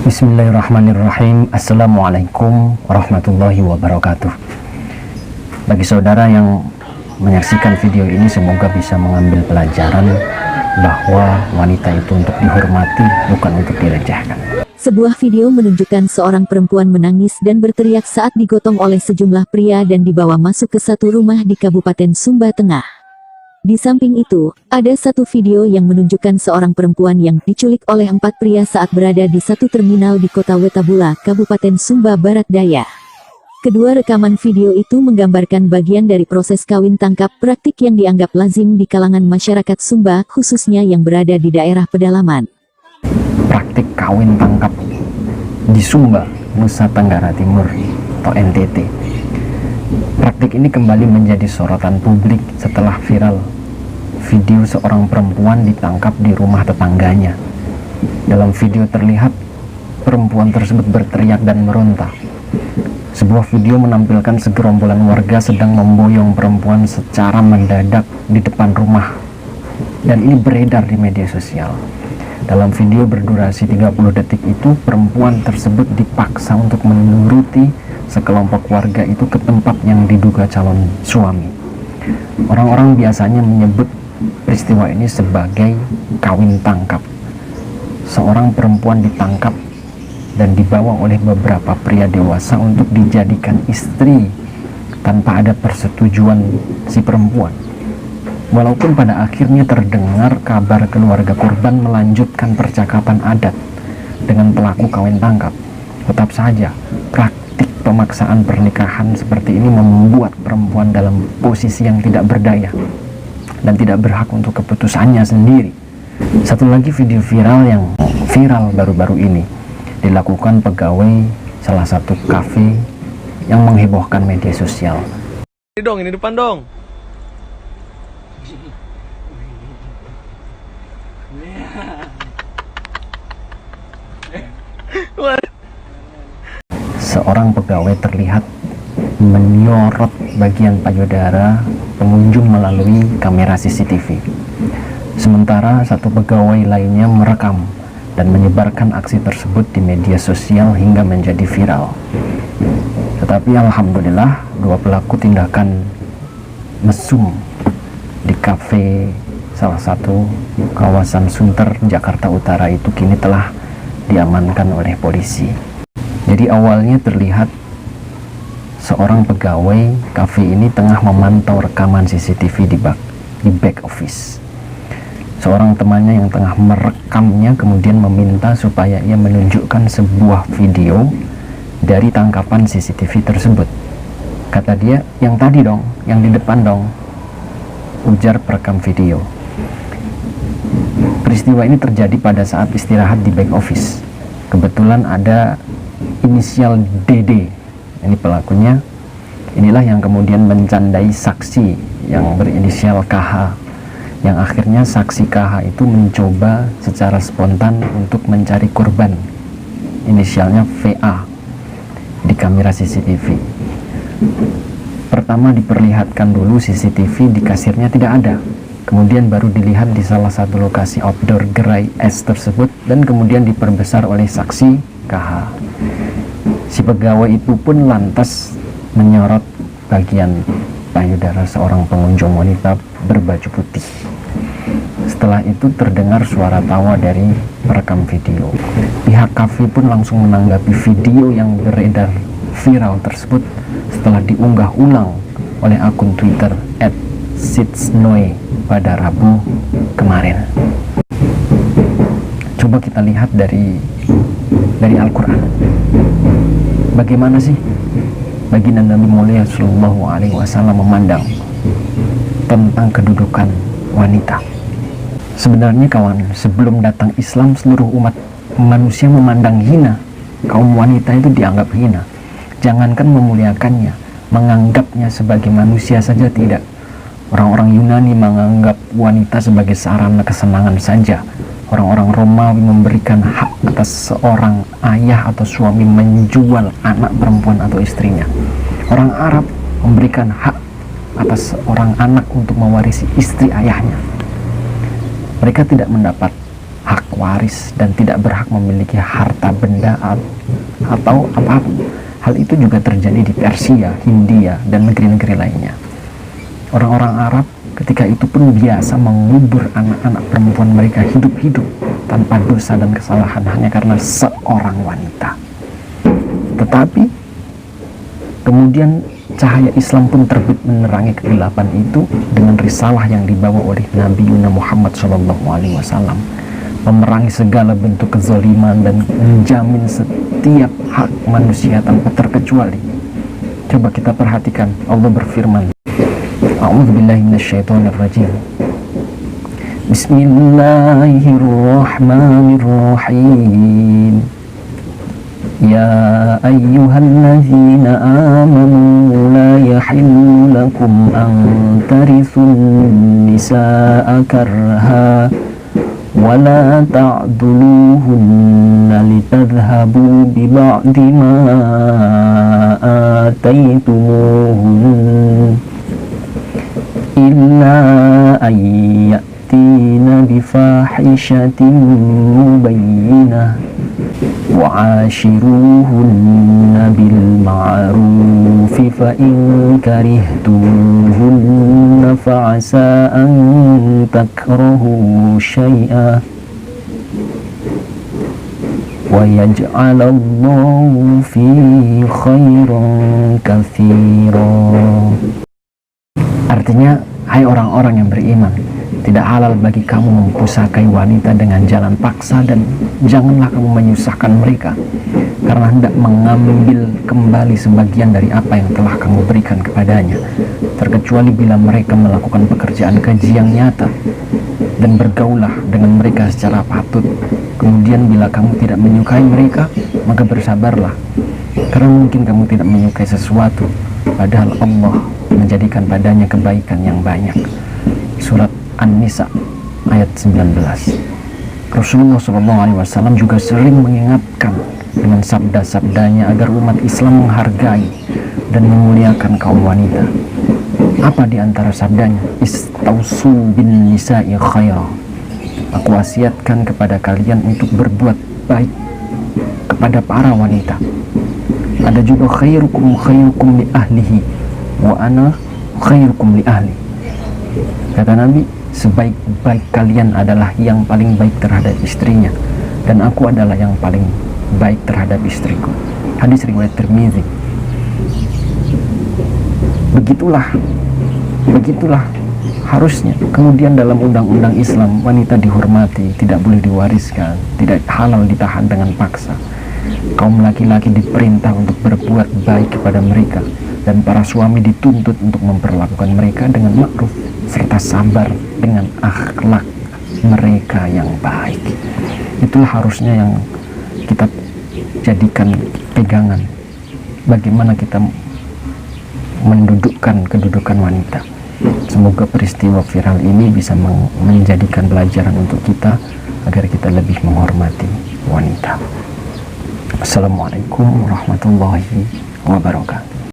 Bismillahirrahmanirrahim. Assalamualaikum warahmatullahi wabarakatuh. Bagi saudara yang menyaksikan video ini, semoga bisa mengambil pelajaran bahwa wanita itu untuk dihormati, bukan untuk dilecehkan. Sebuah video menunjukkan seorang perempuan menangis dan berteriak saat digotong oleh sejumlah pria dan dibawa masuk ke satu rumah di Kabupaten Sumba Tengah. Di samping itu, ada satu video yang menunjukkan seorang perempuan yang diculik oleh 4 pria saat berada di satu terminal di kota Wetabula, Kabupaten Sumba Barat Daya. Kedua rekaman video itu menggambarkan bagian dari proses kawin tangkap, praktik yang dianggap lazim di kalangan masyarakat Sumba, khususnya yang berada di daerah pedalaman. Praktik kawin tangkap di Sumba, Nusa Tenggara Timur atau NTT. Praktik ini kembali menjadi sorotan publik setelah viral video seorang perempuan ditangkap di rumah tetangganya. Dalam video terlihat perempuan tersebut berteriak dan meronta. Sebuah video menampilkan segerombolan warga sedang memboyong perempuan secara mendadak di depan rumah, dan ini beredar di media sosial. Dalam video berdurasi 30 detik itu, perempuan tersebut dipaksa untuk menuruti sekelompok warga itu ke tempat yang diduga calon suami. Orang-orang biasanya menyebut peristiwa ini sebagai kawin tangkap. Seorang perempuan ditangkap dan dibawa oleh beberapa pria dewasa untuk dijadikan istri tanpa ada persetujuan si perempuan. Walaupun pada akhirnya terdengar kabar keluarga korban melanjutkan percakapan adat dengan pelaku kawin tangkap, tetap saja praktik pemaksaan pernikahan seperti ini membuat perempuan dalam posisi yang tidak berdaya dan tidak berhak untuk keputusannya sendiri. Satu lagi video viral yang viral baru-baru ini dilakukan pegawai salah satu kafe yang menghebohkan media sosial. Ini dong, ini depan dong. Seorang pegawai terlihat menyorot bagian payudara pengunjung melalui kamera CCTV. Sementara satu pegawai lainnya merekam dan menyebarkan aksi tersebut di media sosial hingga menjadi viral. Tetapi alhamdulillah, dua pelaku tindakan mesum di kafe salah satu kawasan Sunter, Jakarta Utara itu kini telah diamankan oleh polisi. Jadi awalnya terlihat seorang pegawai kafe ini tengah memantau rekaman CCTV di back office. Seorang temannya yang tengah merekamnya kemudian meminta supaya ia menunjukkan sebuah video dari tangkapan CCTV tersebut. Kata dia, yang tadi dong, yang di depan dong, ujar perekam video. Peristiwa ini terjadi pada saat istirahat di back office. Kebetulan ada inisial DD, ini pelakunya. Inilah yang kemudian mencandai saksi yang berinisial KH, yang akhirnya saksi KH itu mencoba secara spontan untuk mencari korban, inisialnya VA, di kamera CCTV. Pertama diperlihatkan dulu CCTV di kasirnya tidak ada, kemudian baru dilihat di salah satu lokasi outdoor gerai es tersebut, dan kemudian diperbesar oleh saksi KH. Si pegawai itu pun lantas menyorot bagian payudara seorang pengunjung wanita berbaju putih. Setelah itu terdengar suara tawa dari perekam video. Pihak kafe pun langsung menanggapi video yang beredar viral tersebut setelah diunggah ulang oleh akun Twitter @sitsnoe pada Rabu kemarin. Coba kita lihat dari Al-Quran. Bagaimana sih baginda Nabi mulia Shallallahu Alaihi Wasallam memandang tentang kedudukan wanita? Sebenarnya kawan, sebelum datang Islam, seluruh umat manusia memandang hina kaum wanita, itu dianggap hina. Jangankan memuliakannya, menganggapnya sebagai manusia saja tidak. Orang-orang Yunani menganggap wanita sebagai sarana kesenangan saja. Orang-orang Romawi memberikan hak atas seorang ayah atau suami menjual anak perempuan atau istrinya. Orang Arab memberikan hak atas seorang anak untuk mewarisi istri ayahnya. Mereka tidak mendapat hak waris dan tidak berhak memiliki harta benda atau apapun. Hal itu juga terjadi di Persia, Hindia, dan negeri-negeri lainnya. Orang-orang Arab ketika itu pun biasa mengubur anak-anak perempuan mereka hidup-hidup tanpa dosa dan kesalahan hanya karena seorang wanita. Tetapi kemudian cahaya Islam pun terbit menerangi kegelapan itu dengan risalah yang dibawa oleh Nabi Muhammad SAW, memerangi segala bentuk kezaliman dan menjamin setiap hak manusia tanpa terkecuali. Coba kita perhatikan, Allah berfirman, A'udzubillahi minasyaitonirrajim. Bismillahirrahmanirrahim. Ya ayyuhalladzina amanu la yahillu lakum an tarithun nisaa karha wa la ta'duluhunna litadhhabu bi ba'di ma ataytumuhunna illa an ya'tina bi fahishatin mubayyinah وعاشروهن بالمعروف فإن كرهتموهن فعسى أن تكرهوا شيئا ويجعل الله فيه خيرا كثيرا. Artinya, hai orang-orang yang beriman, tidak halal bagi kamu mempusakai wanita dengan jalan paksa, dan janganlah kamu menyusahkan mereka karena hendak mengambil kembali sebagian dari apa yang telah kamu berikan kepadanya, terkecuali bila mereka melakukan pekerjaan keji yang nyata, dan bergaulah dengan mereka secara patut. Kemudian bila kamu tidak menyukai mereka, maka bersabarlah, karena mungkin kamu tidak menyukai sesuatu padahal Allah menjadikan padanya kebaikan yang banyak. Surat An-Nisa ayat 19. Rasulullah SAW juga sering mengingatkan dengan sabda-sabdanya agar umat Islam menghargai dan memuliakan kaum wanita. Apa di antara sabdanya? Istausu bin nisa'i khaira. Aku wasiatkan kepada kalian untuk berbuat baik kepada para wanita. Ada juga khairukum li ahlihi wa ana khairukum li ahli. Kata Nabi, sebaik-baik kalian adalah yang paling baik terhadap istrinya, dan aku adalah yang paling baik terhadap istriku. Hadis riwayat Tirmizi. Begitulah harusnya. Kemudian dalam undang-undang Islam, wanita dihormati, tidak boleh diwariskan, tidak halal ditahan dengan paksa. Kaum laki-laki diperintah untuk berbuat baik kepada mereka, dan para suami dituntut untuk memperlakukan mereka dengan ma'ruf serta sabar dengan akhlak mereka yang baik. Itulah harusnya yang kita jadikan pegangan, bagaimana kita mendudukkan kedudukan wanita. Semoga peristiwa viral ini bisa menjadikan pelajaran untuk kita agar kita lebih menghormati wanita. Assalamualaikum warahmatullahi wabarakatuh.